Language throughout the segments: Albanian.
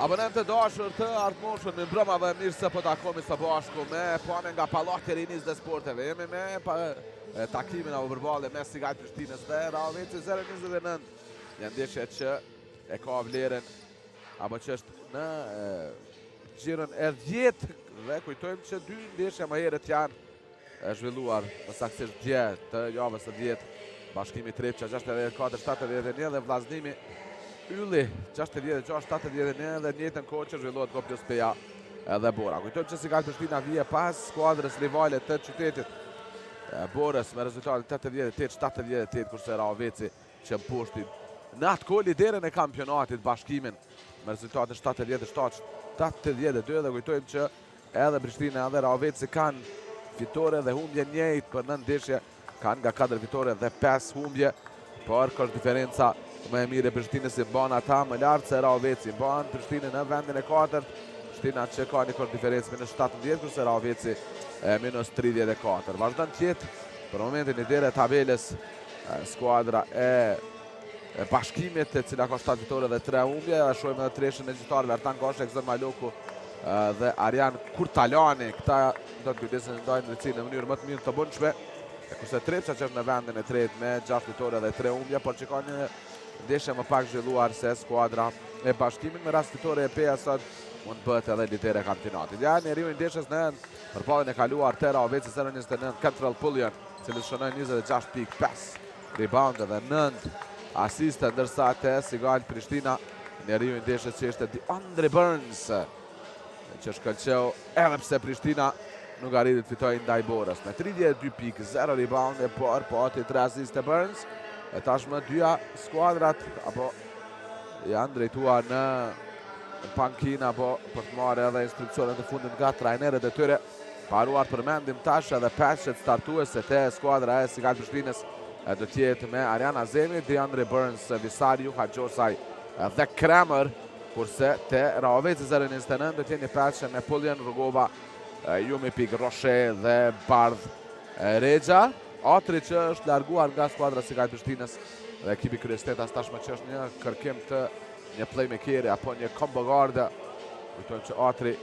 Abonenë të dashur të Art Motion, në mbrëma dhe mirë se po takohemi së bashku me pame nga Pallati i Rinisë dhe Sporteve. Jemi me takimin apo përballje mes Sigalt Prishtinës dhe Raveci 0-29. Një ndeshje që e ka vlerën apo që është në xhirën e 10 dhe kujtojmë që dy ndeshje më herët janë zhvilluar në saktësisht dje të javës së 10. Bashkimi Trepça 64-71 dhe vllaznimi Ylli 66-71 dhe njëjtën kohë që zhvillohet Kopios Peja edhe Bora. Kujtojmë që Sigalt Prishtina vije pas skuadrës rivale të qytetit Borës me rezultatin 88-78, kurse Raveci që mposhti në atë kohë liderën e kampionatit Bashkimin me rezultatin 77-82 dhe kujtojmë që edhe Prishtina edhe Raveci kanë fitore dhe humbje njëjtë për në ndeshje, kanë nga 4 fitore dhe 5 humbje, por ka diferenca më e mirë e Prishtinës i mban ata më lartë se Raveci. Mban Prishtinën në vendin e 4, Prishtina që ka një diferencë minus 17, kurse Raveci minus 34. Vazhdon të jetë për momentin lideri e tabelës skuadra e Bashkimit, e cila ka 7 fitore dhe 3 humbje. Shohim edhe treshën e gjyqtarëve Artan Goshek, Zon Maloku dhe Arjan Kurtalani. Këta do të kujdesin ndajnë drejtsinë në mënyrë më të mirë të bundshme. Kurse Trepça që është në vendin e 3 me 6 fitore dhe 3 humbje, por që ka një ndeshje më pak zhvilluar se skuadra e Bashkimit. Me rast fitore e Peja sot mund të bëhet edhe lider e kampionatit. Ja njeriu i ndeshjes në përballjen e kaluar te Raveci 0-29, Kentrell Pullian, i cili shënoi 26.5 rebound dhe 9 asiste, ndërsa te Sigalt Prishtina njeriu i ndeshjes që ishte DeAndre Burns, që shkëlqeu edhe pse Prishtina nuk arriti të fitojë ndaj Borës me 32 pikë, 0 rebound, por ati 3 asiste Burns. E tashmë dyja skuadrat apo janë drejtuar në pankina apo për të marrë edhe instruksionet e fundit nga trajnerët e tyre. Paruar përmendim tash edhe peshet startuese te skuadra e Sigalt Prishtinës do të jetë me Arjan Azemi, DeAndre Burns, Visariu, Hajosaj dhe Kramer, kurse te Raveci 0-29 do të jenë peshe me Pullian, Rugova, Jumi Pig, Roshe dhe Bardh Rexha. Atri që është larguar nga skuadra Sigalt Prishtinës dhe ekipi Kryestetas tashmë që është një kërkim të një playmakeri apo një combo guard. Kujtojmë që Atri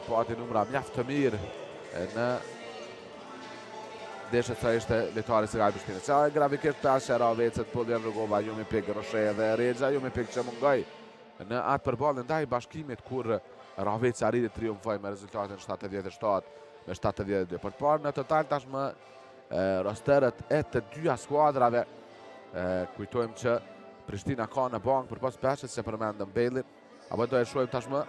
po ati numra mjaft të mirë në ndeshjet sa ishte lojtari i Sigalt Prishtinës. Sa grafikisht peshe Ravecet, Pullian, Rugova, Jumi Pig, Roshe dhe Rexha. Jumi Pig që mungoj në atë përballje ndaj Bashkimit kur Raveci arriti të triumfoj me rezultatin 77 me 72. Për të parë në total tashmë rosterët e të dyja skuadrave. Kujtojmë që Prishtina ka në bank për pas peshet se përmendëm Bejlin, apo do e shohim tashmë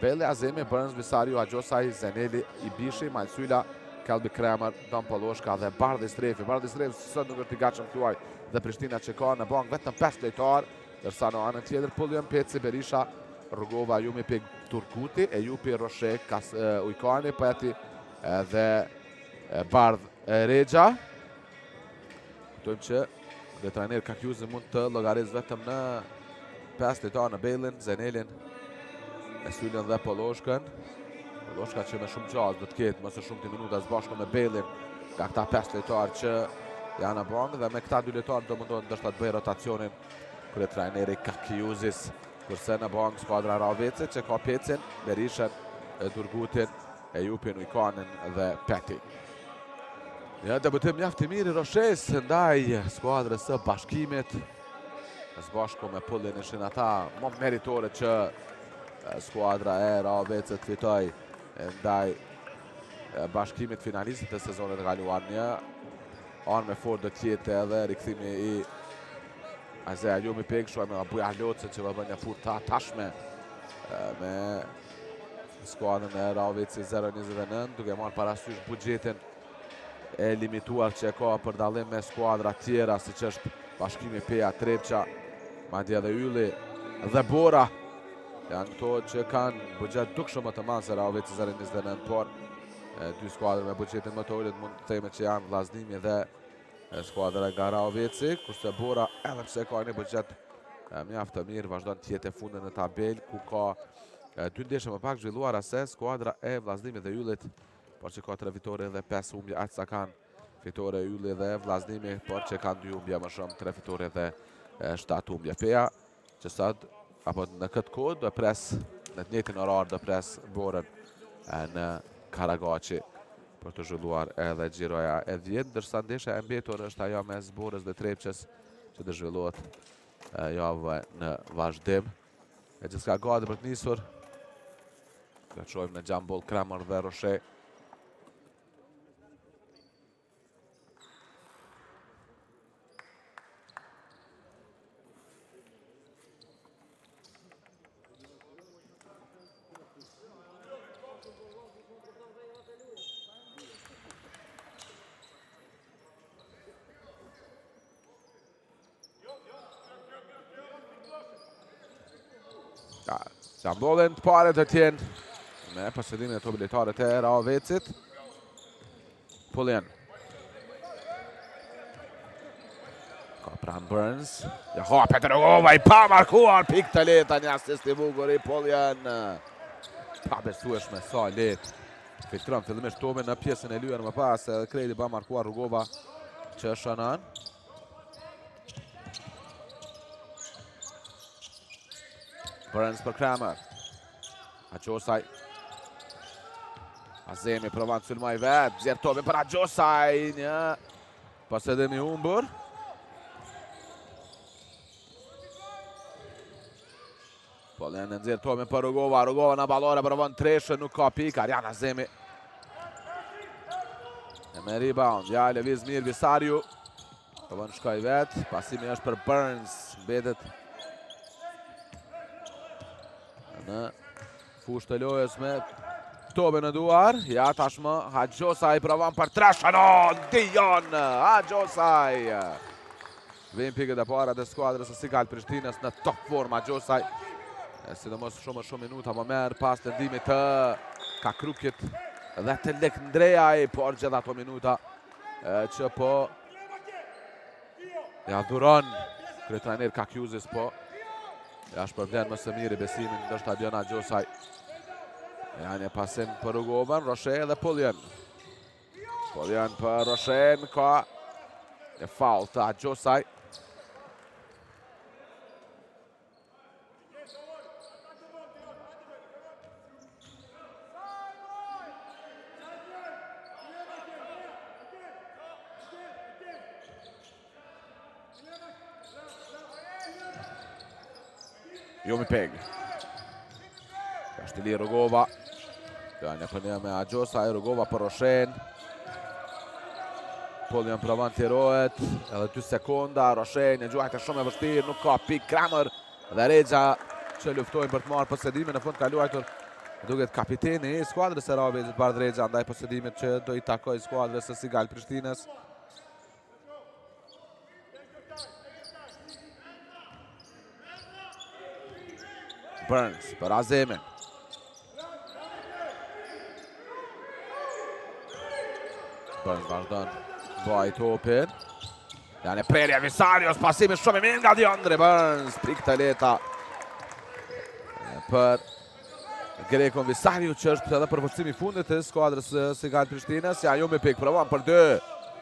Bejli, Azemi, Burns, Visariu, Hajosaj, Zeneli, Ibishi, Malsyla, Kelbi Kramer, Don Poloshka dhe Bardhi Strefi. Bardhi Strefi sot nuk është i gatshëm kluaj dhe Prishtina që ka në bank vetëm 5 lojtar, ndërsa në anën tjetër Pullian, Peci, Berisha, Rugova, Jumi Pig, Turkuti, Ejupi, Roshe, Ujkani, Peti dhe Bardh Rexha. Kujtojmë që dhe trajner Kakjuzi mund të llogarisë vetëm në 5 lojtarë në Bejlin, Zenelin, Esulin dhe Poloshkën. Poloshka që me shumë gjallë do të ketë mëse shumë të minuta së bashku me Bejlin nga këta 5 lojtarë që janë në bank, dhe me këta 2 lojtarë do mundohet ndoshta të bëjë rotacionin krye trajneri Kakjuzis, kurse në bank skuadra Raveci që ka Pecin, Berishën, Turgutin, Ejupin, Ujkanin dhe Peti. Ja, debutim mjaft i mirë i Roshes ndaj skuadrës së Bashkimit. Së bashku me Pullin ishin ata më meritore që skuadra e Ravecit fitoi ndaj Bashkimit, finalistit e sezonit të kaluar. Një armë fort do të jetë edhe rikthimi i Azea Jumi Pig, shohim nga Buja Locë që do bëjë një furtë tashme me skuadrën e Raveci 0-29, duke marrë parasysh buxhetin e limituar që ka për dallim me skuadra tjera siç është Bashkimi Peja, Trepça, madje edhe Ylli dhe Bora. Janë këto që kanë buxhet dukshëm më të madh se Raveci 0-29, por dy skuadra me buxhetin më të ulët mund të themi që janë vllaznimi dhe skuadra nga Raveci, kurse Bora edhe pse ka një buxhet mjaft të mirë vazhdon të jetë e fundit në tabel, ku ka 2 ndeshje më pak zhvilluara se skuadra e vllaznimit dhe Yllit, por që ka 3 fitore dhe 5 humbje, aq sa kanë fitore Ylli dhe vllaznimi, por që kanë 2 humbje më shumë, 3 fitore dhe 7 humbje. Peja që sot apo në këtë kohë do pres në të njëjtin orar do pres Borën në Karagaçi për të zhvilluar edhe xhiroja e 10, ndërsa ndeshja e mbetur është ajo mes Borës dhe Trepçës që do zhvillohet javë në vazhdim. E gjithçka gati për të nisur. Do të shohim në Gjambol Kramer dhe Roshe. Gjambolin të pare të tjenë me posedimin e topit lojtarët e Ravecit. Pullian. Ka pran Burns. Ja hapet Rogova i pa markuar pik të leta një asist i bukur i Pullian. Pa besueshme sa let. Filtron fillimisht topin në pjesën e lyer më pas kredi pa markuar Rogova që shënon. Burns për Kramer. Agjosaj. Azemi provan të sulmoj vetë. Zjerë topin për Agjosaj. Një posedim i humbur. Pullian në nxjerr topin për Rugova. Rugova në ballore provon treshën, nuk ka pik. Arjan Azemi. E me rebound. Ja lëviz mirë Visariu. Provon shkoj vetë. Pasimi është për Burns. Mbetet në fushë të lojës me topin në duar. Ja tashmë Agjosaj provon për treshën. Dion Agjosaj. Vin pikët e para të skuadrës së Sigal Prishtinës në top form Agjosaj. Sidomos shumë minuta më merr pas tendimit të Kakrukit dhe të Lek Ndrejaj, por gjithë ato minuta që po ja dhuron kryetrajner Kakjuzis, po ja shpërblen më së miri besimin ndoshta Dion Agjosaj. Ja një pasim për Rugovën, Roshe dhe Pullian. Pullian për Roshe, ka një faul të Agjosaj. Jomi Peg. Kashtili Rugova. Ja një përnja me Agjosaj, Rugova për Roshen. Pullian provon të rohet, edhe 2 sekonda. Roshen një gjuajt e shumë e vështirë, nuk ka pik. Kramer dhe Regja që luftojnë për të marrë posedimin në fund ka luajtur duket kapiteni i skuadrës së Ravecit Bardh Regja ndaj posedimit që do i takoj skuadrës së Sigal Prishtinës. Burns për Azemin. Burns vazhdon baj topin. Janë prerja Visarios, pasimi shumë i mirë nga Diondre Burns. Pik të leta për Grekon Visariu që është edhe përvocimi fundit të skuadrës së Sigal Prishtinës. Ja Jomi Pik provon për 2.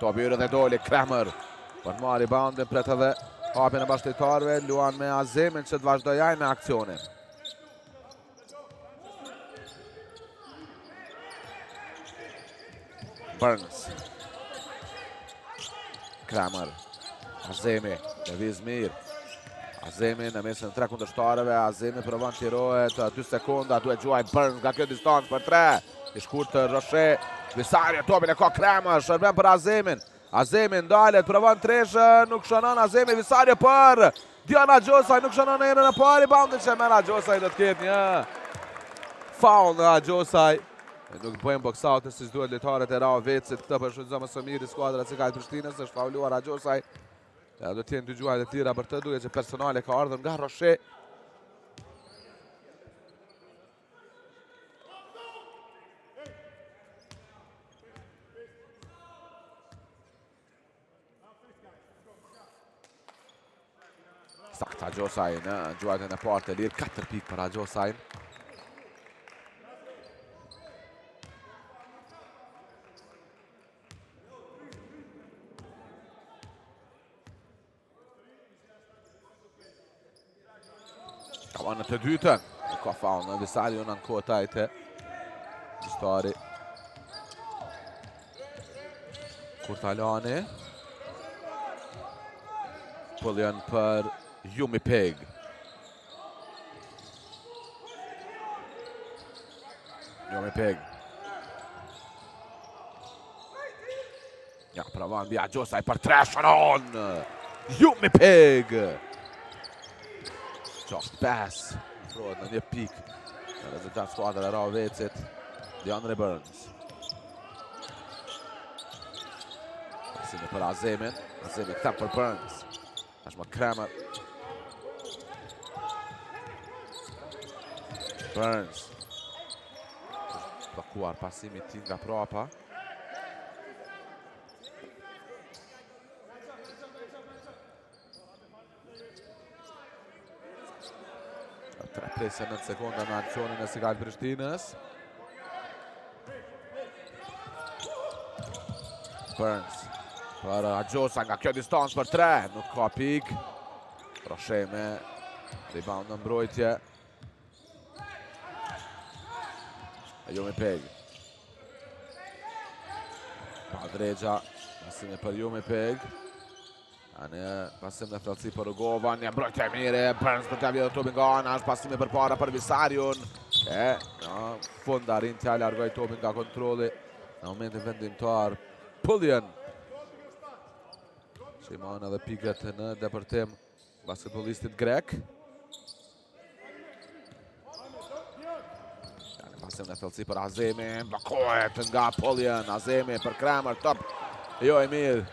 Topi hyrë dhe doli Kramer. Për të marrë reboundin pret edhe hapjen e bashkëtarëve. Luan me Azemin që të vazhdojë me aksionin. Burns. Kramer. Azemi. Lëviz mirë. Azemi në mesin 3 kundërshtarëve. Azemi provon të rohet 2 sekonda. Duhet gjuaj Burns nga kjo distancë për 3. I shkurt Roshe. Visario topin e ka Kramer. Shërben për Azemin. Azemi ndalet. Provon treshën. Nuk shënon Azemi. Visario për Dion Agjosaj. Nuk shënon në herën e parë. Reboundin që merr Agjosaj do të ketë një faul nga Agjosaj. Nuk bëjmë box-out si duhet lojtarët e Ravecit. Këtë për shfrytëzon më së miri skuadra e Sigal Prishtinës. Është fauluar Agjosaj. Ja, do të jenë 2 gjuajt e tjera për të, duke që personale ka ardhur nga Roshe. Saktë Agjosaj në gjuajtën e parë të lirë. 4 pikë për Agjosaj. Në të dytën, ka faul në Visarion në kotajte. Gjistari. Kurtalani. Pullian për Jumi Peg. Jumi Peg. Ja, pravan via Gjosaj për treshëron. Jumi Peg. Just pass. Frod në një pik. Në rezultat skuadrë e Ravecit. DeAndre Burns. Pasimi për Azemin. Azemi këtëm për Burns. Tashmë Kramer. Burns. Blokuar pasimi ti nga prapa. Presja 9 sekonda në aksionin e Sigal Prishtinës. Burns për Agjosa nga kjo distancë për 3. Nuk ka pik. Roshe me rebound në mbrojtje. Jumi Peg. Padregja. Pasimi për Jumi Peg. Pasim në thellësi për Rugova, një mbrojtje e mire, Burns për të vjetë topin nga anash, pasimi për para për Visarion. Në fund arrin t'ja largoj topin nga kontroli. Në momentin vendimtar, Pullian. Që i manë edhe piket në depërtim basketbolistit grek. Pasim në thellësi për Azemi, blokohet nga Pullian, Azemi për Kramer, top. Jo e mirë.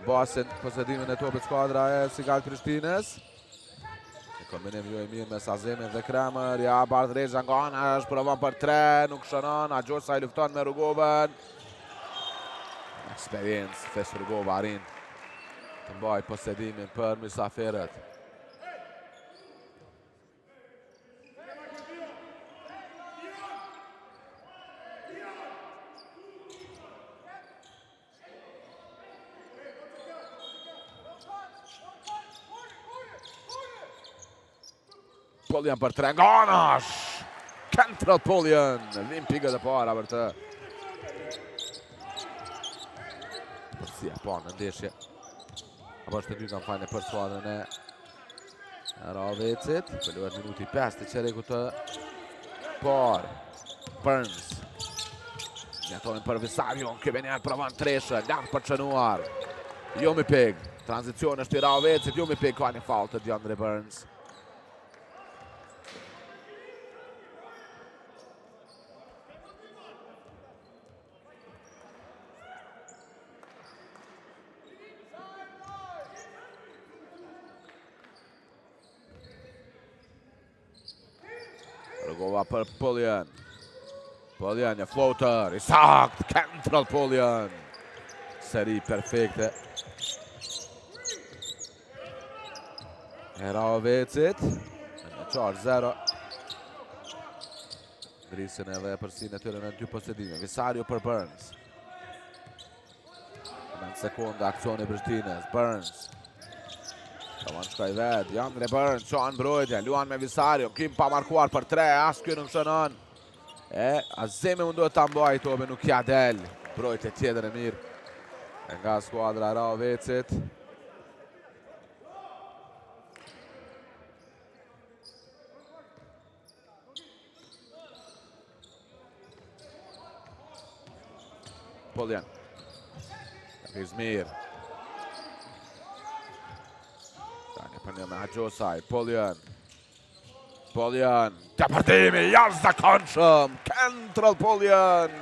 Basin posedimin e topit skuadra e Sigal Prishtinës. Në kombinim jo e mirë mes Azemin dhe Kramer. Ja, Bardreza nga anash, provon për 3, nuk shënon. Agjosa i lufton me Rugovën. Eksperiencë, Fes Rugova arrin të mbaj posedimin për mysafirët. Pullian për 3 nga anash. Cantrell Pullian. Vim pikët e para për të. Përsia po në ndeshje. Apo është të dy kampanje për skuadrën e Ravecit. Pëlluar minuti 5 të qereku të par. Burns. Njëtonin për Visarion. Këbenjer pravan treshë. Lartë për qënuar. Jumi Peg. Tranzicion është i Ravecit. Jumi Peg ka një faul të DeAndre Burns. Rugova për Pullian. Pullian një floater. I sakt. Cantrell Pullian. Seri perfekte. E Ravecit. Në qarë 0. Grisin edhe përsin e tyre në 2 posedime. Visario për Burns. 9 sekunda aksioni Prishtinës. Burns. Kavan shkaj ved, DeAndre Burns, qoan mbrojtje, luan me Visario, Kim pa markuar për 3, as kjo nuk shënon. Azemi mundohet të mbaj tobe, nuk ja del. Mbrojtje tjetër e mirë. Nga skuadra Ravecit. Pullian. Izmir. Për një me Agjosaj, Pullian. Pullian, të përdimi, jashtëzakonshëm, Cantrell Pullian.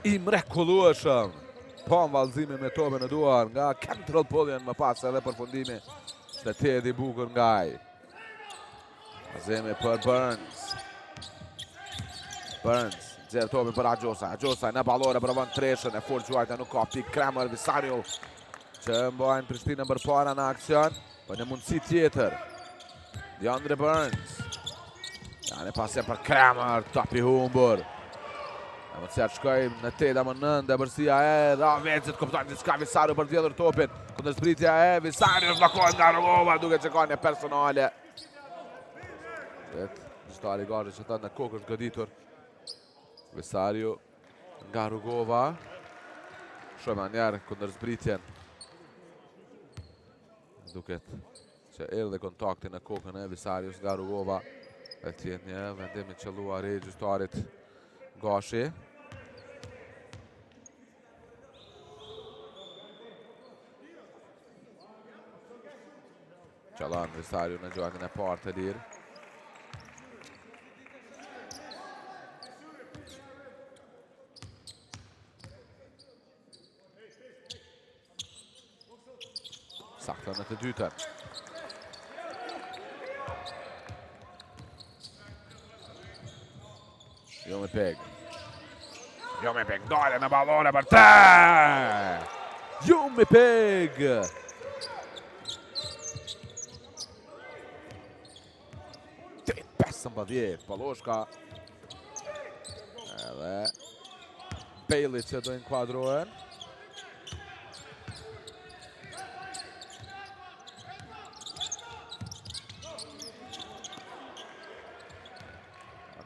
I mrekullueshëm. Po në vallëzimi me topin e duar nga Cantrell Pullian, më pas edhe përfundimi të Teddy bukur ngaj. Azemi për Burns. Burns, nxjerr topin për Agjosaj. Agjosaj në ballore provon treshën, e fort quajta nuk ka pik. Kramer, Visario që mbajnë Prishtinën për para në aksion, për një mundësi tjetër. DeAndre Burns. Ja në pasje për Kramer, top i humbur. E më të sërë shkoj në 8-9, dhe bërësia e Ravecit, kuptojnë diska Visario për të vjedhur topin. Këndër zbritja e Visario, zblokohet nga Rugova, duke që ka një personale. Gjyqtari Gazhi që thënë në kokë është goditur. Vesario nga Rugova. Shumë njerë kundër zbritjen. Duket që erdhe kontakti në kokën e Vesarios nga Rugova. E tjetë një vendim i qëlluar i gjyqtarit Gashi. Qalan Vesario në gjuatin e parë të lirë. Sakta në të dytën. Jomi Peg dojle në balone për te! Jomi Peg! 15, Paloshka. Edhe Bailey që do inkuadrohen.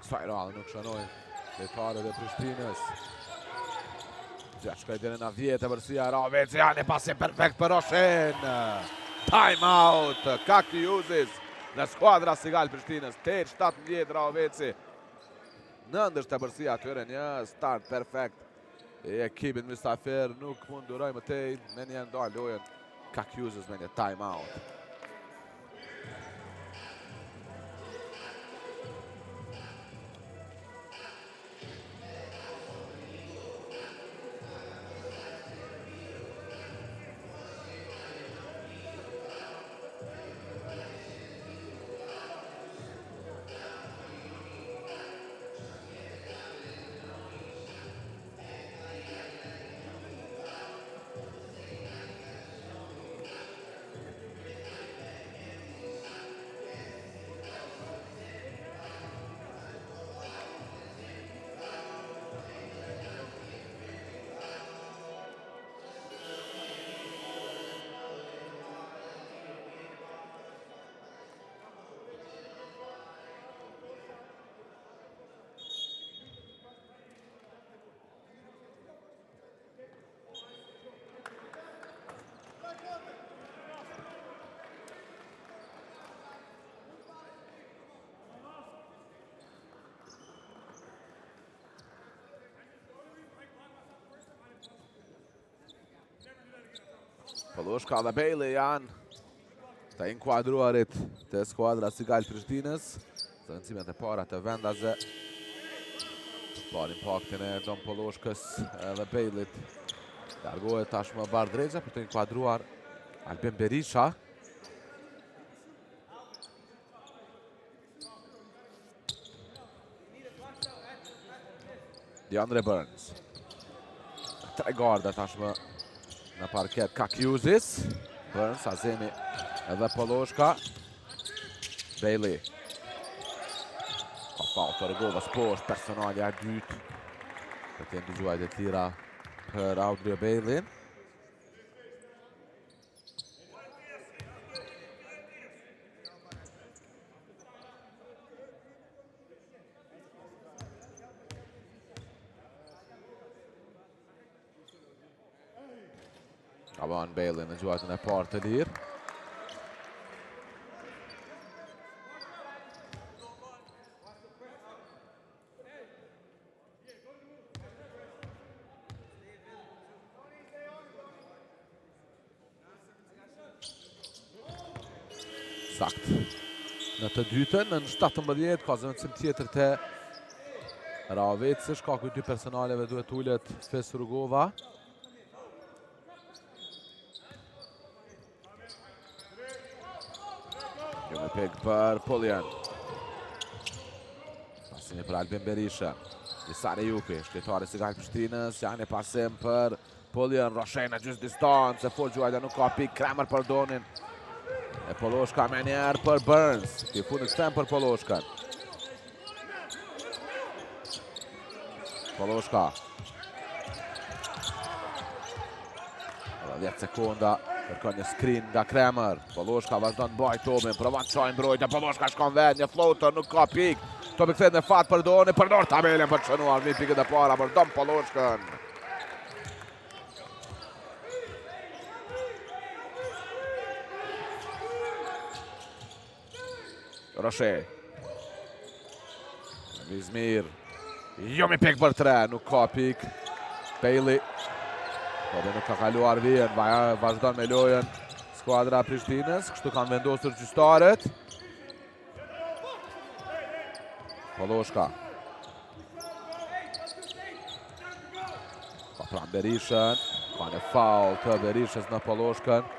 Kësaj rallë nuk shënojnë lejtarët e Prishtinës. Gjashka i dine në vjetë e vërsia Raveci, janë pasim perfekt për Roshen. Time out, Kaki Uzis në skuadra Sigal Prishtinës. 8-17 Raveci. Në ndështë të vërsia atyre një start perfekt. E ekipin Mistafir nuk mund duroj më tej, me një ndalë lojën Kaki Uzis me një time out. Paloshka dhe Bailey janë të inkuadruarit të skuadra Sigal Prishtinës. Zëvendësimet e para të vendase. Par impaktin e Don Paloshkës dhe Baileyt. Largohet tashmë Bardrexha për të inkuadruar Albin Berisha. DeAndre Burns. 3 garda tashmë në parket Kaki Uzis. Burns, Azemi edhe Paloshka. Bailey. Ka faul të Rugova Sport, personalja e dytë. Për të ndëgjuajt e tira për Audrey Bailey. Avan Bailey në gjuajtën e parë të lirë. Sakt. Në të dytën, në 17, ka zëvendësim tjetër të Raveci. Shkaku i dy personaleve duhet ullet Fes Rugova. Jomi Peg për Polian. Pasimi për Albin Berisha. Visari Juki, shtetari Sigal Prishtinës, janë pasim për Polian. Roshen në gjysë distancë, e fol gjuajtja nuk ka pik, Kramer për Donin. E Paloshka me njerë për Burns. Ki fund ekstrem për Paloshka. Paloshka. 10 sekonda. Kërkon një screen nga Kremer. Poloshka vazhdon baj topin, provon të çojë mbrojtje. Poloshka shkon vet, një floater, nuk ka pik. Topi kthehet në fat për Doni, përdor tabelën për të shënuar një pikë të para për Don Poloshkën. Roshe. Vizmir. Jo me pik për 3, nuk ka pik. Pejli. Topi nuk ka kaluar vjen, vazhdon me lojën skuadra Prishtinës, kështu kanë vendosur gjyqtarët. Poloshka. Ka pran Berishën, ka në faul të Berishës në Poloshkën.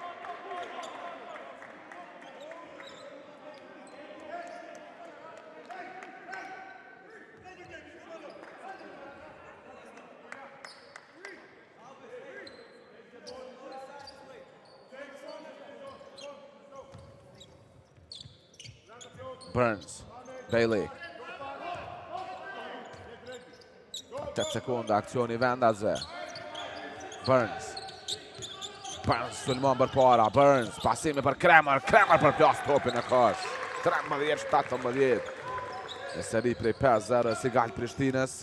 Burns, Bailey. 8 sekunda akcioni vendasve. Burns. Burns sulmon për para. Burns, pasimi për Kremer. Kremer për plas topin e kosh. 13-17. Në seri prej 5-0 si Gal Prishtinës.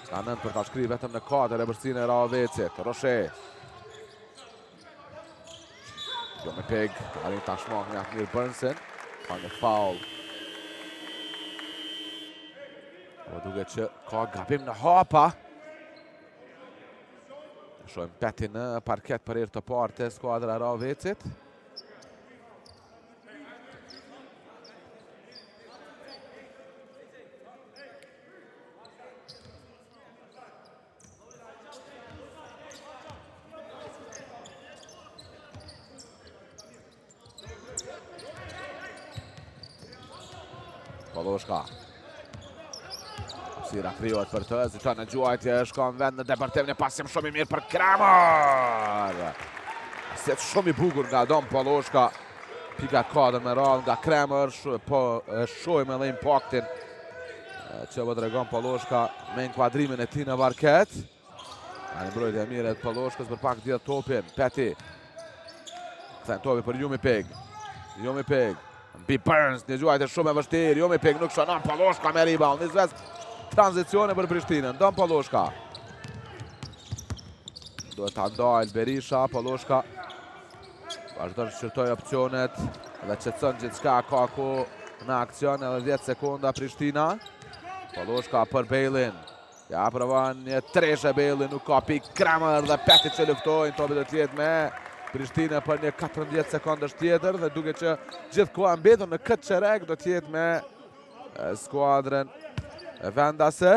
Ka 9 për ta shkri vetëm në 4 e bërësinë e Ravecit. Roshe. Jo me peg. Arin tashmon një atë mirë Burnsin. Ka një faul. Po duke që ka gabim në hapa. Shojmë Peti në parket për herë të parë të skuadra Ravecit. Poloshka. Sira krijohet për të, ziton në gjuajtje, shkon vend në departim një pasim shumë i mirë për Kremer. Set shumë i bukur nga Don Poloshka. Pika 4 me radhë nga Kremer, shojmë edhe impaktin që po tregon Poloshka me inkuadrimin e tij në parket. Ka një mbrojtje e mirë e Poloshkës për pak dhjetë topin. Peti. Kthen topi për Jumi Peg. Jumi Peg. Mbi Burns, një gjuajtje shumë e vështirë. Jumi Peg nuk shënon, Poloshka me rebound. Nisves tranzicione për Prishtinën. Don Poloshka. Duhet ta ndalë Berisha. Poloshka vazhdon të shqyrtoj opcionet dhe qetëson gjithçka, ka kohë në aksion edhe 10 sekunda Prishtina. Poloshka për Bejlin. Ja provon një treshe Bejlin, nuk ka pik. Kremer dhe Peti që luftojnë, topi do të jetë me Prishtina për një 14 sekundësh tjetër dhe duke që gjithkohë mbetur në këtë çerek do të jetë me skuadrën vendase.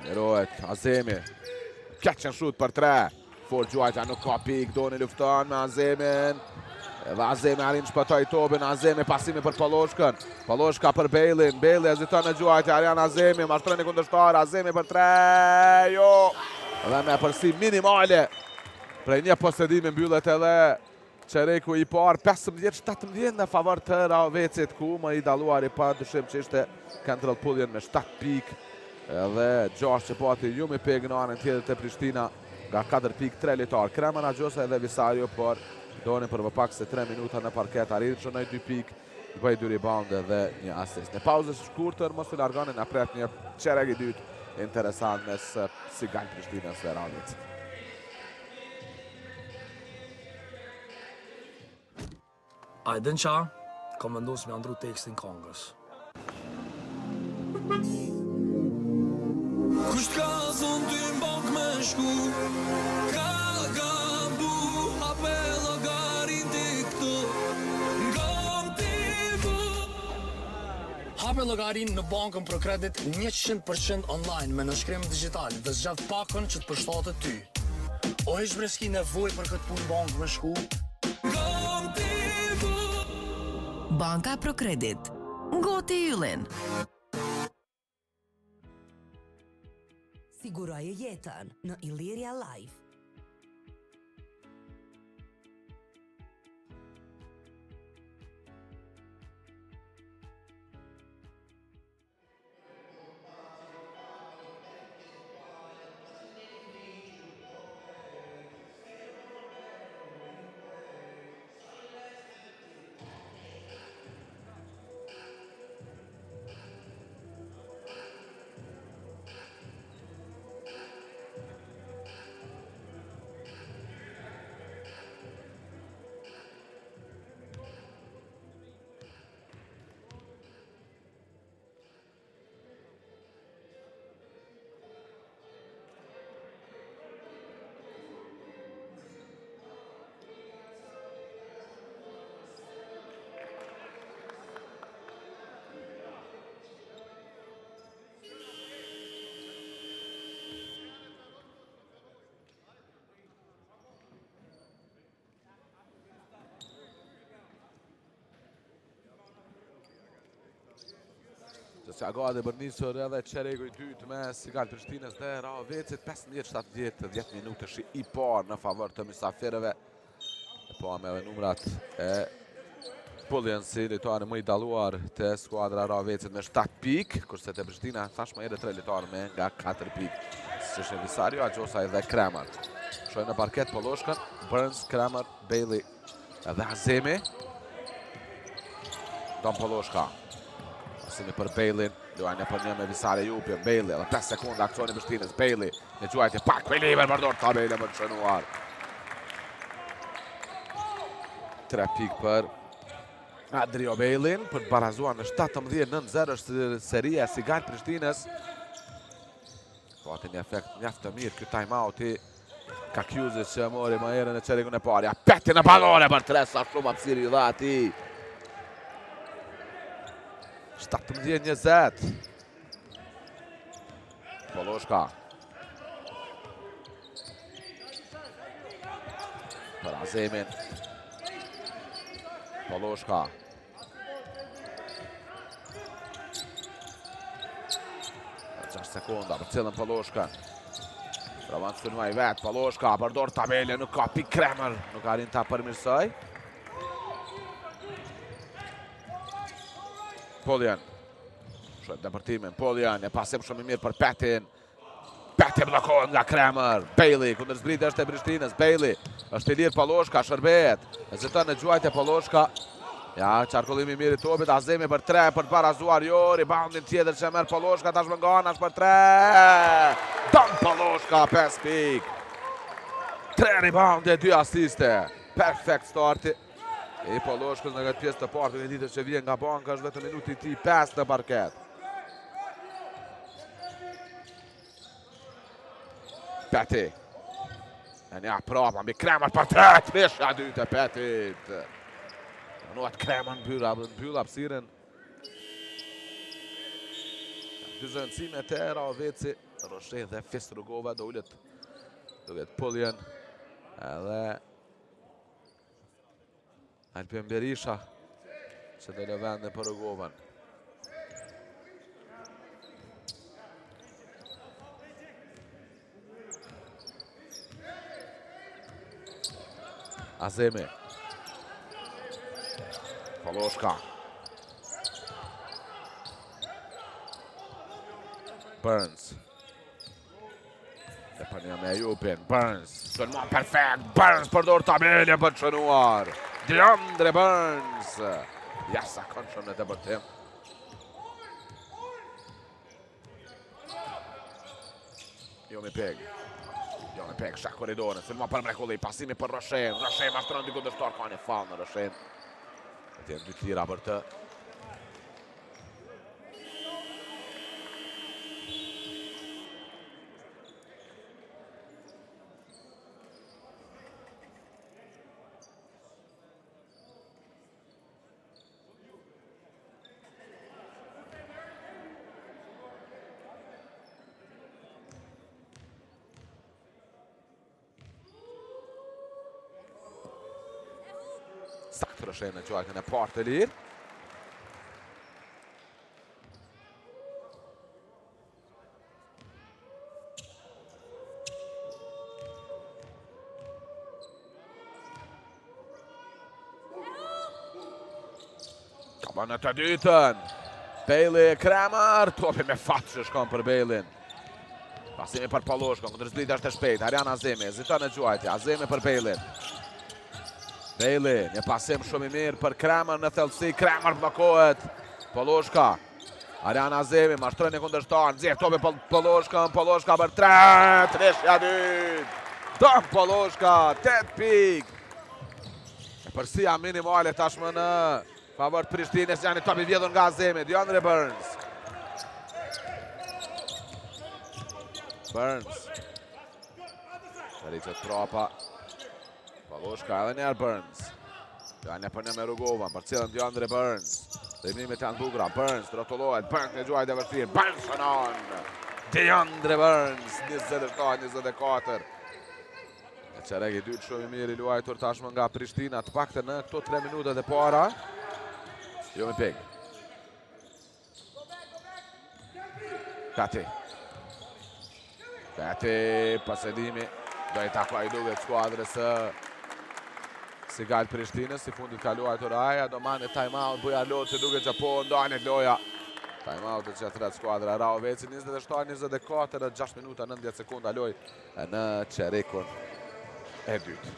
Heroet, Azemi. Catch and shoot për 3. For gjuajtja nuk ka pik, Doni lufton me Azemin. Dhe Azemi arrin shpëtoj topin, Azemi pasimi për Poloshkën. Poloshka për Bejlin, Bejli heziton në gjuajtje, Arjan Azemi, mashtroni kundërshtar, Azemi për 3, jo! Dhe me përsi minimale. Prej një posedimi mbyllet edhe çereku i parë, 15-17 në favor të Ravecit, ku më i dalluari pa dyshim që ishte Central Pullian me 7 pik. Dhe 6 që pati Jumi Peg në anën tjetër të Prishtina nga 4 pik 3 litar. Kremana Gjosa edhe Visario, por Doni për më pak se 3 minuta në parket, arritë që nëjë 2 pik, bëj 2 rebound dhe një asist. Në pauzës shkurtër, mos të largoni në pret një çerek i dytë interesant mes si Gal Prishtinës dhe Ravecit. Ajdën qa, kam vendosur me andru tekstin kongës. Kusht ka zonë ty m'bank me shku, ka gabu, hape logarin t'i këtu, ngam t'i bu. Hape logarin në bankën për kredit 100% online me nënshkrim digital dhe zgjat pakën që të përshtatet ty. O ish breski nevoj për këtë punë bank me shku, ngam t'i bu. Banka Procredit. Ngoti yllin. Siguroje jetën në Illyria Life. Që gati për nisur edhe qeregu i dytë me Sigal Prishtinës dhe Ravecit. 15-17, 10 minutësh i parë në favor të mysafirëve. Po me edhe numrat e Pullian si lojtari më i dalluar të skuadra Ravecit me 7 pikë, kurse te Prishtina tashmë edhe 3 lojtarë me nga 4 pikë. Siç Visario, Agjosaj dhe Kramer. Shojnë në parket Polloshkën, Burns, Kramer, Bailey dhe Azemi. Don Polloshka. Asimi për Bailey, luajnë për një me Visare Jupje, Bailey, edhe 5 sekunda aksioni Prishtinës, Bailey, në gjuajtje pak me liber për dorë, ta Bailey më të shënuar. 3 pikë për Adrio Bailey, për të barazuar në 17-9-0 është seria e Sigal Prishtinës. Po atë një efekt mjaft të mirë, kjo time-outi ka Kjuzis që mori më herën e qeregun e parë. Ja peti në balore për 3, sa shumë apsiri i dha ati. 17-20. Polloshka. Për Azemin. Polloshka. Për 6 sekunda për cilën Polloshka. Ravan të firma i vetë, Polloshka për dorë tabelje, nuk ka pik Kramer, nuk arin ta përmirësoj. Pullian. Shojmë depërtimin, Pullian e pasim shumë i mirë për Petin. Peti blokohet nga Kramer. Bailey, kundër zbritje është e Prishtinës. Bailey, është i lirë Polloshka, shërbet. Heziton në gjuajtje Polloshka. Ja, qarkullimi i mirë i topit, Azemi për 3, për të barazuar jo, reboundin tjetër që merr Polloshka, tashmë nga anash për 3. Don Polloshka, 5 pikë. 3 rebounde, 2 asiste. Perfekt starti i Polloshkës në këtë pjesë të parë, në ditë që vjen nga banka, është vetëm minuti i tij 5 në parket. Peti. E një prapa, mbi Kramer për 3, treshja dytë e Petit. Nuat Kramer në mbyll hapësiren. Dy zëndësime të Raveci, Roshe dhe Fistrugova, do ullet Pullian edhe Alpin Berisha, që do le vende për Rugovan. Azemi. Polloshka. Burns. Dhe për një me Jupin, Burns. Shënuar perfekt, Burns për dorë tabelje për të shënuar. DeAndre Burns. Jasa kanë shumë në të bërtim. Jomi Peg, shak koridorën, filma për mrekulli, pasimi për Roshen. Roshen mashtron dy kundërshtar, ka një fall në Roshen. Të janë dy tira për të. Saktë Roshen në gjuajtën e parë të lirë. Ka në të dytën. Bailey, Kramer, topi me fatë që shkon për Bailey. Pasimi për Polloshkën, kundër zbritja është e shpejtë. Arian Azemi, heziton në gjuajtje. Azemi për Bailey. Bailey, një pasim shumë i mirë për Kramer në thellësi, Kramer blokohet. Polloshka, Arian Azemi, mashtron një kundërshtar, nxjerr topi Polloshkën, Polloshka për 3, treshja dytë. Don Polloshka, 8 pikë. Përsia minimale tashmë në favor të Prishtinës, janë topi vjedhur nga Azemi, DeAndre Burns. Ricet prapa. Polloshka edhe njerë Burns. Janë për një me Rugovan, për cilën DeAndre Burns. Dhejmimit janë bukra, Burns rotullohet, Burns në gjuajt e vështirë, Burns shënon. DeAndre Burns, 27-24. E qerek i dytë shumë i mirë i luajtur tashmë nga Prishtina, të pakte në këto 3 minutat e para. Jomi Peg. Peti, pasedimi do i takoj duket skuadrës së Sigal Prishtinës, si fundit kaluar të raja, do mane time-out, Bujarloci duket që po ndanit loja. Time-outet që thret skuadra Raoveci, 27-24, 6 minuta 90 sekunda loj në çerikun e dytë.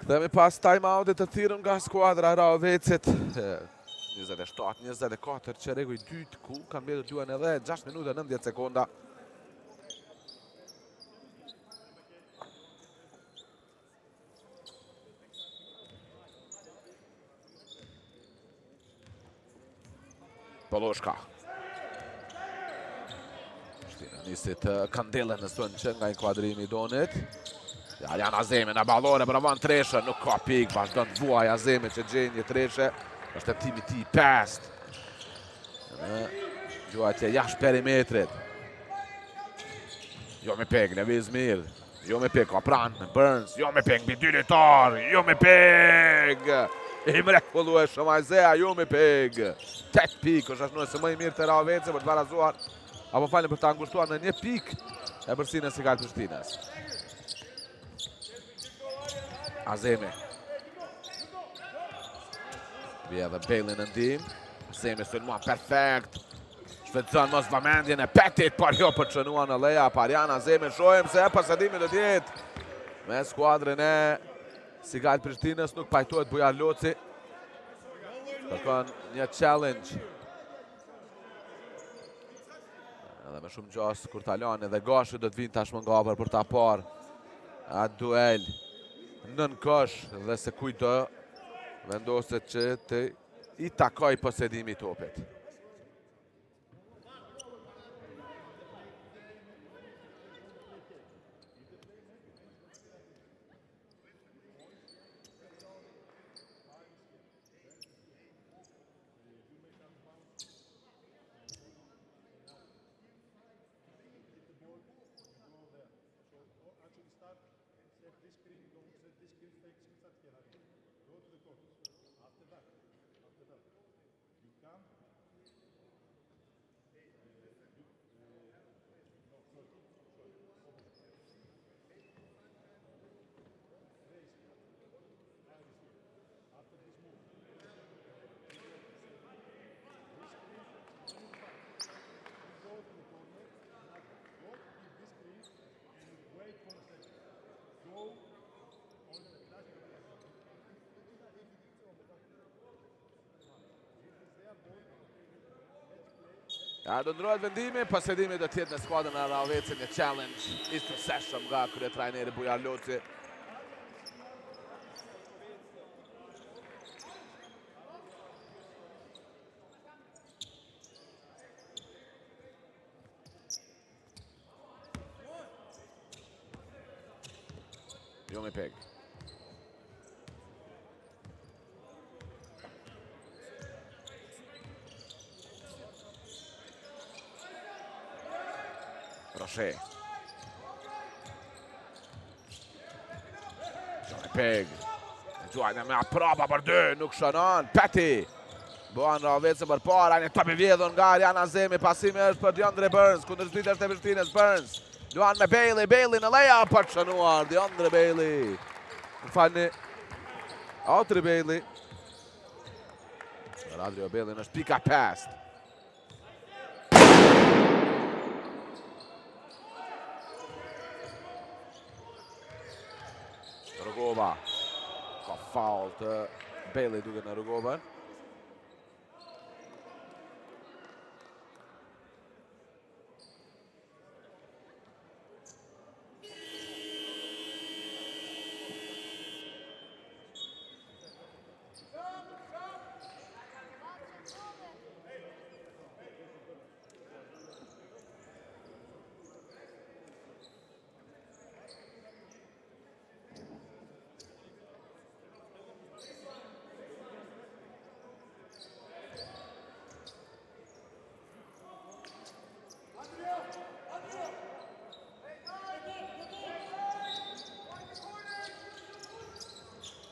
Kthehemi pas time-outit të thirrur nga skuadra Raovecit. 27-24 çereku i dytë ku kanë mbetur luajnë edhe 6 minuta 90 sekonda. Poloshka. Nisit kandela në zonë që nga inkuadrimi i Donit. Arjan Azemi në ballore për avan Treshe, nuk ka pik, vazhdon të vuaj Azemi që gjenje Treshe. Është timi ti 5. Gjuajtje jashtë perimetrit. Jo me pek, lëviz mirë. Jo me pek, ka pranë, Burns. Jo me pek, mbi dy lojtar. Jo me pek. I mrekullueshëm Ajzea, jo me pek. 8 pik, është ashtuese më i mirë të Raoveci për të barazuar, apo falem për të angushtuar në 1 pik e përsinë Sigal Prishtinës. Azemi. Vje dhe Bejli në ndim. Azemi sulmuan perfekt. Shvetsën mos vëmendjen e Petit, por jo për çënua në leja. Arjan Azemi, shohim se pasadimi do t'jetë me skuadrën e Sigal Prishtinës, nuk pajtohet Bujarloci. Kërkon një challenge. Edhe me shumë gjas Kurtalani dhe Gashi do të vinë tashmë nga afër për ta parë atë duel nën kosh dhe se kujto vendoset që të i takoj posedimi i topit. Ja, do ndrohet vendimi, posedimi do t'jetë në skuadrën e Raovecit, një challenge i suksesshëm nga kryetrajneri Bujarloci. Jomi Peg. Roche. Jomi Peg. Gjuajnë me aprapa për 2, nuk shënon. Peti. Boan Ravecën për para, një top i vjedhur nga Ariana Zemi, pasimi është për DeAndre Burns, kundërshpitja është e Prishtinës, Burns. Luan me Bailey, Bailey në leja për të shënuar, DeAndre Bailey. Më falni, Autry Bailey. Adrio Bailey në shpika past. Rugova. Ka faul të Bailey duke në Rugovën.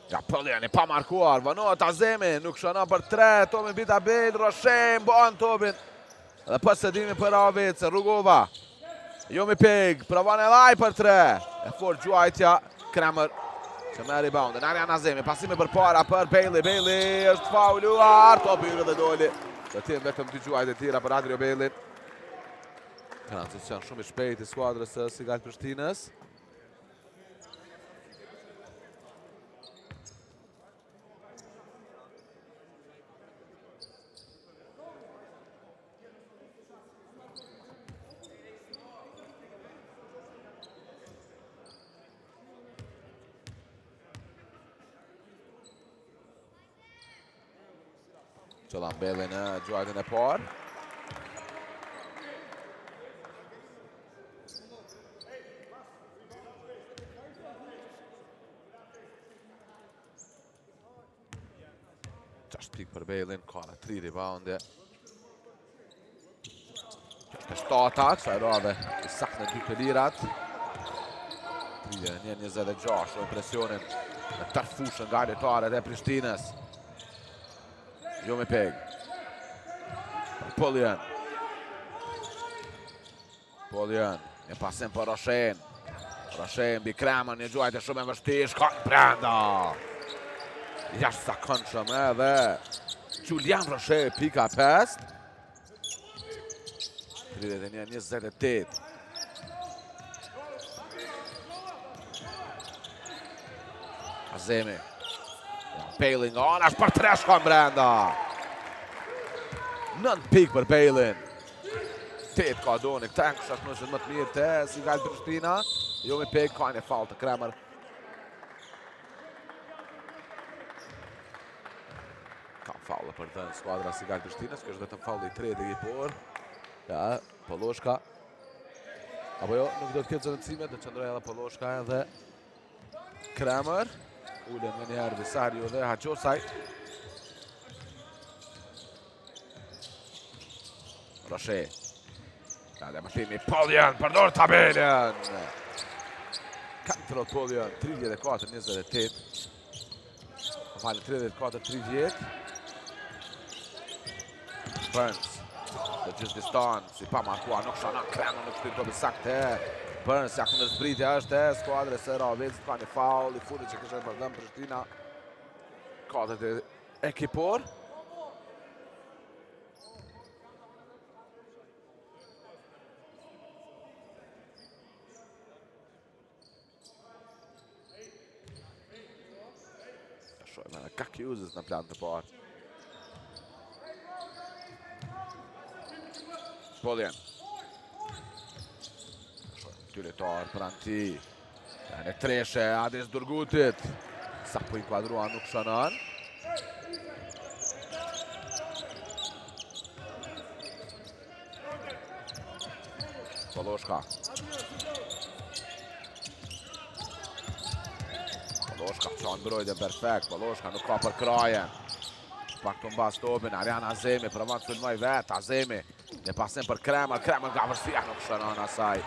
Ja, Pullian i pa markuar, vanohet Azemi, nuk shënon për 3, Tomi Bitabel, Roshe, mbohen topin. Dhe posedimi për Ravecën, Rugova. Jomi Peg, provon e laj për 3. E fort gjuajtja, Kramer, që me reboundin. Ariana Azemi, pasimi për para për Bailey, Bailey është fauluar, topi hyrë dhe doli. Dhe tim vetëm 2 gjuajt e tira për Adrio Bailey. Tranzicion shumë i shpejt i skuadrës së Sigal Prishtinës. Qëllan Bailey në gjuajtën e parë. Qasht pik për Bailey, ka në 3 reboundje. Qasht e 7 kësa e rave i sak në 2 pelirat. 3-1-26, o impresionin në tërfushën nga letaret e Prishtinës. Jomi Peg. Pullian. Pullian. Një pasim për Roshen. Roshen bi Kramer, një gjuajt e shumë e vështirë, shkon brenda. Jashtë zakonshëm edhe Julian Roshe pika pest. 31-28. Azemi. Bailey on, është për 3 shkon brenda. 9 pik për Bailey. 8 ka doni, këta në këshat nëshën më të mirë të Sigal Prishtina. Jomi Peg ka një fall të Kramer. Ka fall për të në skuadra Sigal Prishtinës, kështë vetëm fall i 3 dhe i por. Ja, Poloshka. Apo jo, nuk do të këtë zërëndësime, do qëndroj edhe Poloshka edhe Kramer. Ulen me njerë Visario dhe Haqosaj. Roshe. Ja, dhe më thimi Pullian, përdor tabelën. Katërot Pullian, 34-28. Më falë, 34-30. Burns. Dhe gjithë distancë, si pa markuar, nuk shanan Kramer, nuk shtynë topi sakte. Burns, ja këndër zbritja është e skuadrës e Ravecët, ka një faul, i fundit që kështë e përdëm Prishtina. Katët e ekipor. Shojme në Kakiuzës në plan të parë. Pullian. Tyletar për anti. Në treshe, Adis Durgutit. Sa po i kuadrua nuk shënën. Poloshka. Poloshka qanë mbrojtje perfekt. Poloshka nuk ka për krajen. Pak të mbas topin, Ariana Azemi, provon të filmoj vetë, Azemi. Një pasim për Kramer, Kramer nga vërsia nuk shënon asaj.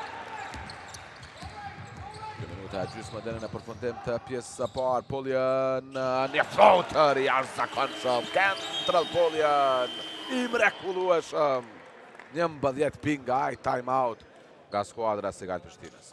Minuta e gjysmë deri në përfundim të pjesës së parë. Pullian, një floater i jashtëzakonshëm. Kentrell Pullian, i mrekullueshëm. 11 pinga, ai time out nga skuadra e Sigal Prishtinës.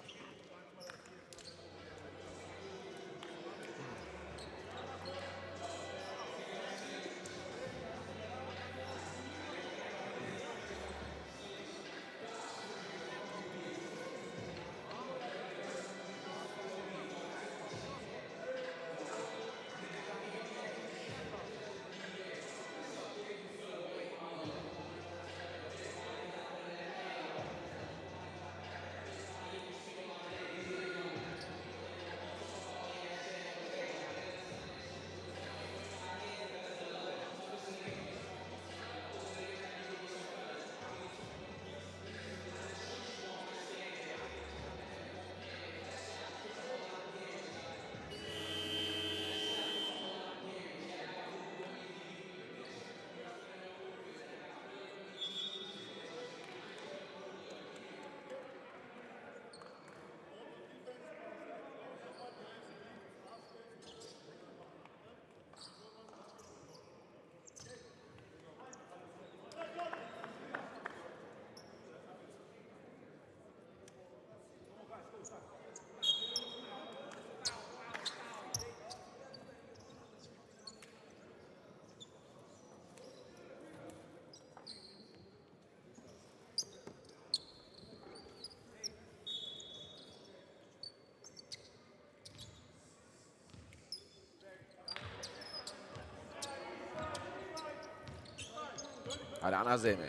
Alian Azemi.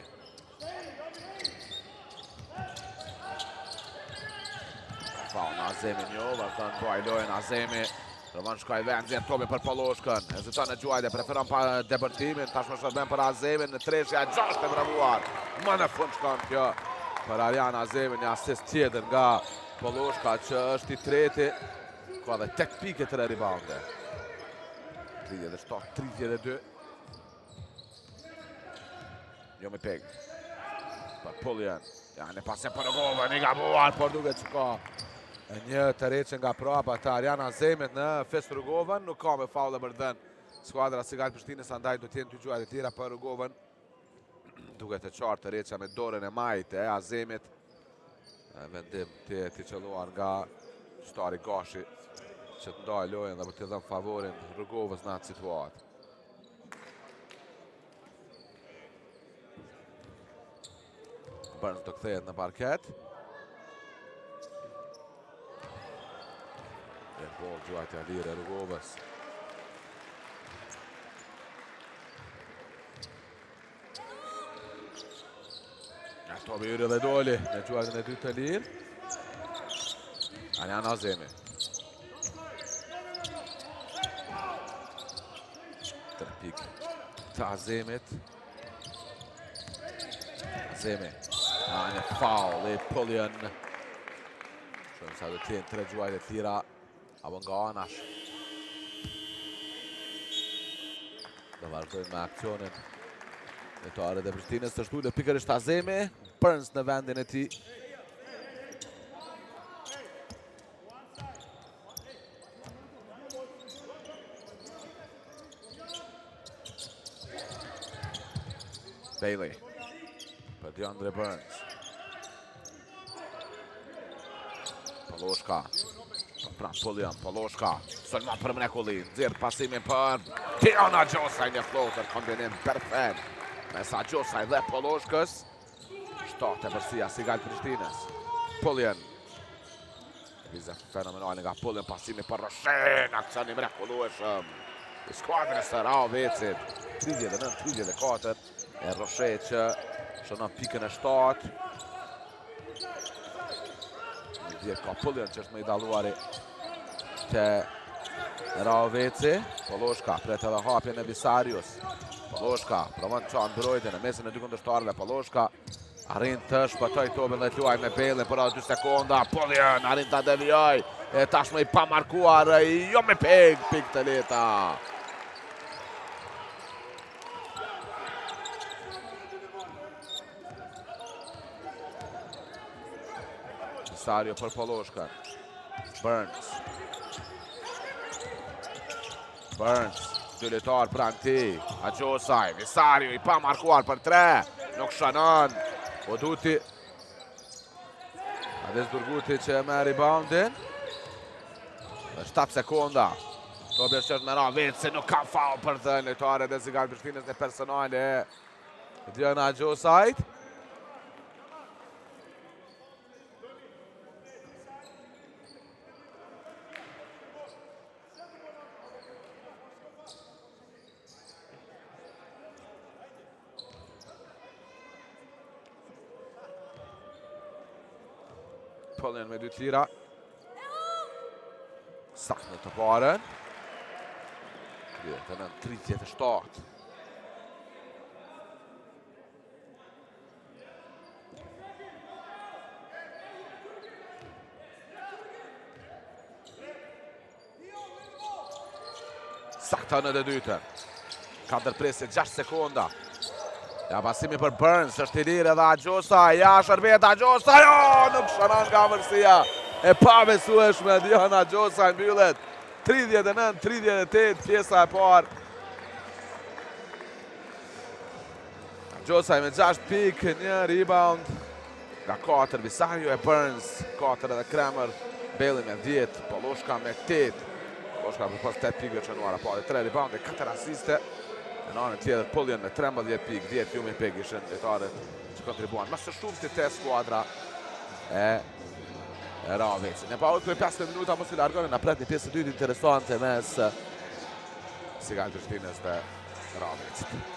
Faun Azemi një, vazhdon tuaj lojën Azemi. Rëvan shkaj vend, zirë topi për Poloshkën. Heziton e Gjuajde, preferon pa depërtimin. Tashmë shërben për Azemi në treshja 6 e bravuar. Më në fund shkon kjo për Alian Azemi, një asist tjetër nga Poloshka që është i treti. Ka dhe 8 pike të rebounde. 37-32. Jomi Peg për Pullian. Ja, në pasim për Rugova, një gabuar, por duke që ka një të reqen nga prapa të Alian Azemit në Fest Rugovan. Nuk ka me faule bërdhen skuadra Sigal Prishtinës, andaj do t'jenë të gjuajt e tjera për Rugovan. Duke të qartë të reqen me dorën e majtë e Azemit. Vendim të t'i qëlluar nga Shtari Gashi që të ndaj lojën dhe për t'i dhëmë favorin Rugovës në atë situatë. Burns do kthehet në parket. E bol gjuajtja lirë e Rugovës. Ja, topi yri dhe doli në gjuajtën e dytë të lirë. Alian Azemi. Tërpik të Azemit. Azemi. Një faul e Pullian. Shumë sa do t'jenë 3 gjuajt e tjera apo nga anash. Do vazhdojnë me aksionin e të arët e Prishtinës të shtullë pikërisht Azemi. Burns në vendin e ti. Bailey për DeAndre Burns. Poloshka. Pra Pullian, Poloshka. Sëllman për mrekullin. Zirë pasimin për Tiana Gjosaj, një floater kombinim perfekt. Mesa Gjosaj dhe Poloshkës. 7 e përsia Sigal Prishtinës. Pullian. Vize fenomenale nga Pullian, pasimi për Roshen. Akcioni mrekullueshëm. I skuadrës të Raovecit. 39-34. E Roshe që shënon pikën e 7. Djerë ka Pullian që është me i daluari të Raoveci. Poloshka pret edhe hapjen e Visarius. Poloshka provon të qanë brojtën në mesin e dy kundërshtarëve. Poloshka arrin të shpëtoj topin dhe të luaj me Bailey për 2 sekonda. Pullian arrin të devijoj. E tashmë i pamarkuar Jomi Peg, pik të leta. Visario për Poloshka. Burns. Burns, dy lojtar pranë tij. Agjosaj, Visario i pa markuar për 3. Nuk shënon. Oduti. Ades Durguti që me reboundin. 7 sekonda. Tobias që është me ra vetë se nuk ka faul për të lojtarët e Zigal Prishtinës në personale e Diana Agjosajt. Pullen me 2 tira. Sakt në të parën. 37. Sakta në të dytën. 4 presi, 6 sekonda. Ja pasimi për Burns, është i lirë edhe Agjosaj, ja shërbet Agjosaj, nuk shënon nga vërsia e pabesueshme, Diana Agjosaj mbyllet 39-38 pjesa e parë. Agjosaj me 6 pikë, 1 rebound nga 4, Visario e Burns, 4 edhe Kramer, Bailey me 10, Poloshka me 8, Poloshka për pas 8 pikë qënuara, po edhe 3 rebound e 4 asiste. Në anën tjetër, Pullen me 13 pikë, 10 Jumi Peg ishen lojtarët që kontribuan. Mas të shumë të te skuadra e Ravecit. Në pauzë për 15 minuta mos i largoni, na pret një pjesë të dytë interesante mes Zigal Prishtinës dhe Ravecit.